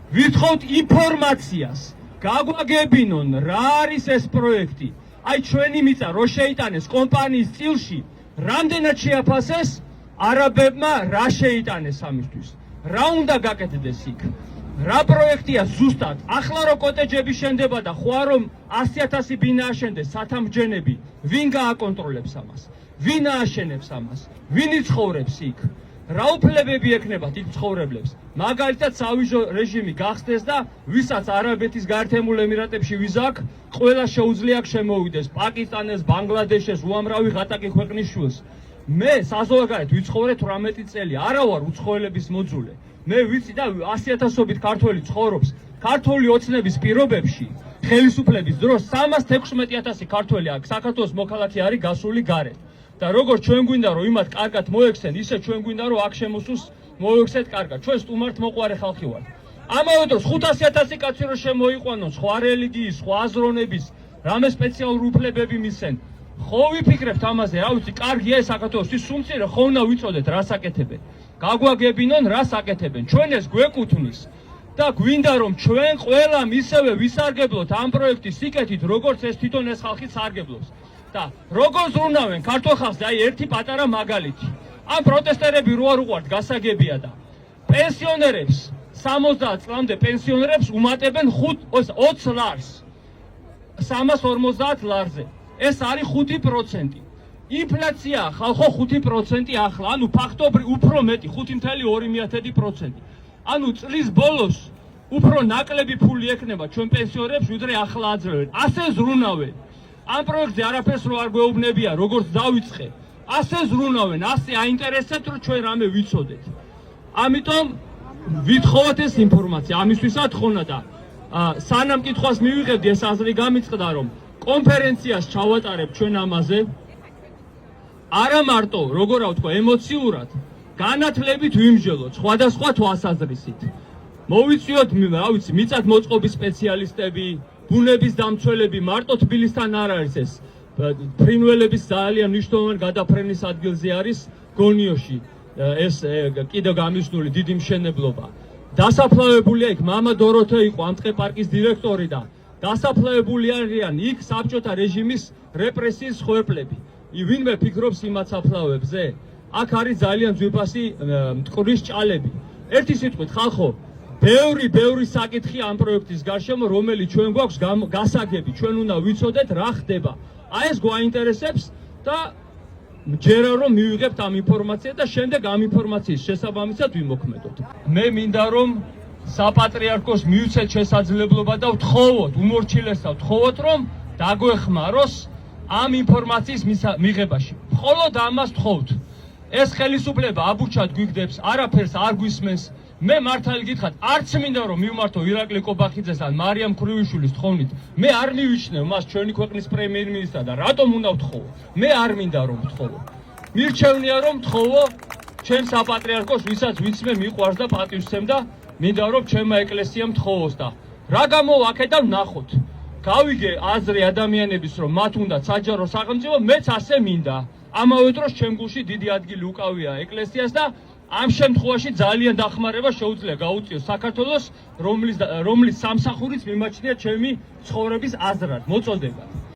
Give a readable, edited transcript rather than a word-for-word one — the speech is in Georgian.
ვითხოვთ ინფორმაციას, გაგვაგებინონ რა არის ეს პროექტი. აი ჩვენი მიწა რო შეიტანეს კომპანიის წილში, რამდენად შეაფასეს არაბებმა რა შეიტანეს ამისთვის. რა უნდა გაკეთდეს იქ? რა პროექტია ზუსტად? ახლა რო კოტეჯები შენდება და ხوار რომ 100,000 ბინა აშენდეს სათამბჯენები, ვინ გააკონტროლებს ამას? ვინ ააშენებს ამას? ვინ იცხოვრებს იქ? რა უფლებები ექნებათ იქ მცხოვრებლებს? მაგალითად სავიზო რეჟიმი გახსნეს და ვისაც არაბეთის გაერთემულ ემირატებში ვიზა აქვს, ყველა შეუძლია აქ შემოვიდეს, პაკისტანეს, ბანგლადეშეს, უამრავი ღატაკი ქვეყნის შულს. მე საზოგადოებრივ ვიცხოვრე 18 წელი, არა ვარ უცხოელების მოძულე. მე ვიცი და 100,000-ობით ქართველი ცხოვრობს ქართული ოცნების პირობებში, ხელისუფლების დროს 316,000 ქართველი აქ საქართველოს მოქალაქე არის გასული გარეთ. და როგორც ჩვენ გვინდა რომ იმათ კარგად მოექცენ, ისე ჩვენ გვინდა რომ აქ შემოსულს მოექცეთ კარგად. ჩვენ სტუმართ მოყვარე ხალხი ვართ. ამავე დროს 500,000 კაცი რომ შემოიყვანონ, სხვა რელიგიის, სხვა აზროვნების, რამე სპეციალური უფლებები მისცენ. ხო ვიფიქრებთ ამაზე, რა ვიცი, კარგია ეს საქართველოსთვის სუმცირე, ხო უნდა ვიცოდეთ რას აკეთებენ. გაგვაგებინონ რას აკეთებენ. ჩვენ ეს გვეკუთვნის და გვინდა რომ ჩვენ ყველამ ისევე ვისარგებლოთ ამ პროექტის სიკეთით, როგორც ეს თვითონ ეს ხალხი სარგებლობს. და როგორ ზრუნავენ ქართულ ხალხს, აი ერთი პატარა მაგალითი. ამ პროტესტერები რო არ უყვართ გასაგებია და პენსიონერებს 60 წლამდე პენსიონერებს უმატებენ 20 ლარს 350 ლარზე. ეს არის 5%. ინფლაცია ხალხო 5% ახლა, ანუ ფაქტობრივ უფრო მეტი 5.2%. ანუ წლის ბოლოს უფრო ნაკლები ფული ექნება ჩვენ პენსიონერებს, ვიდრე ახლა აძლევენ. ასე ზრუნავენ. ამ პროექტზე არაფერს რო არ გვეუბნებია, როგორც დავიწყე. ასე ზრუნავენ, ასე აინტერესებთ, რომ ჩვენ რამე ვიცოდეთ. ამიტომ ვითხოვოთ ეს ინფორმაცია, ამისთვისაც ხონა და სანამ კითხვას მივიღებდი, ეს აზრი გამიწყდა, რომ კონფერენციას ჩავატარებ ჩვენ ამაზე. არა მარტო, როგორ ვთქვა, ემოციურად, განათლებით ვიმსჯელოთ სხვადასხვა თვალსაზრისით. მოვიწვიოთ, რა ვიცი, მიწათ მოწყობის სპეციალისტები, ბუნების დამცველები, მარტო თბილისთან არ არის ეს. ფრინველების ძალიან მნიშვნელოვანი გადაფრენის ადგილზე არის გონიოში. ეს კიდევ გამისნული დიდი მშენებლობა. დასაფლავებულია იქ მამა დოროთე იყო ამ ტყე-პარკის დირექტორი და დასაფლავებული არიან იქ საბჭოთა რეჟიმის რეპრესიის ხვერპლები. ვინმე ფიქრობს იმ საფლავებზე? აქ არის ძალიან ძვირფასი მტკვრის ჭალები. ერთი სიტყვით ხალხო, ბევრი საკითხი ამ პროექტის გარშემო, რომელიც ჩვენ გვაქვს გასაგები, ჩვენ უნდა ვიცოდეთ რა ხდება. აი ეს გვაინტერესებს და მჯერა რომ მივიღებთ ამ ინფორმაციას და შემდეგ ამ ინფორმაციის შესაბამისად ვიმოქმედოთ. მე მინდა რომ საპატრიარქოს მივცეთ შესაძლებლობა და ვთხოვოთ, უმორჩილესად ვთხოვოთ, რომ დაგვეხმაროს ამ ინფორმაციის მიღებაში. მხოლოდ ამას ვთხოვთ. ეს ხელისუფლება აბუჩად გვიგდებს, არაფერს არ გვისმენს. მე მართალი გითხრათ, არც მინდა რომ მივმართო ირაკლი კობახიძეს ან მარიამ ქრივიშვილის თხოვნით. მე არ მივიჩნევ მას ჩვენი ქვეყნის პრემიერ-მინისტრად და რატომ უნდა ვთხოვო? მე არ მინდა რომ ვთხოვო. მირჩევნია რომ ვთხოვო ჩემ საპატრიარქოს, ვისაც ვიცმე, მიყვარს და პატივსცემ და მინდა რომ ჩემმა ეკლესიამ თხოვოს და რა გამოვაკეთ და ვნახოთ. გავიგე აზრი ადამიანების რომ მათ უნდათ საჯარო სახელმწიფო, მეც ასე მინდა. ამავე დროს ჩემ გულში დიდი ადგილი უკავია ეკლესიას და ამ შემთხვევაში ძალიან დახმარება შეუძლია გაუწიოს საქართველოს, რომლის სამსახურიც მიმაჩნია ჩემი ცხოვრების აზრად, მოწოდებად.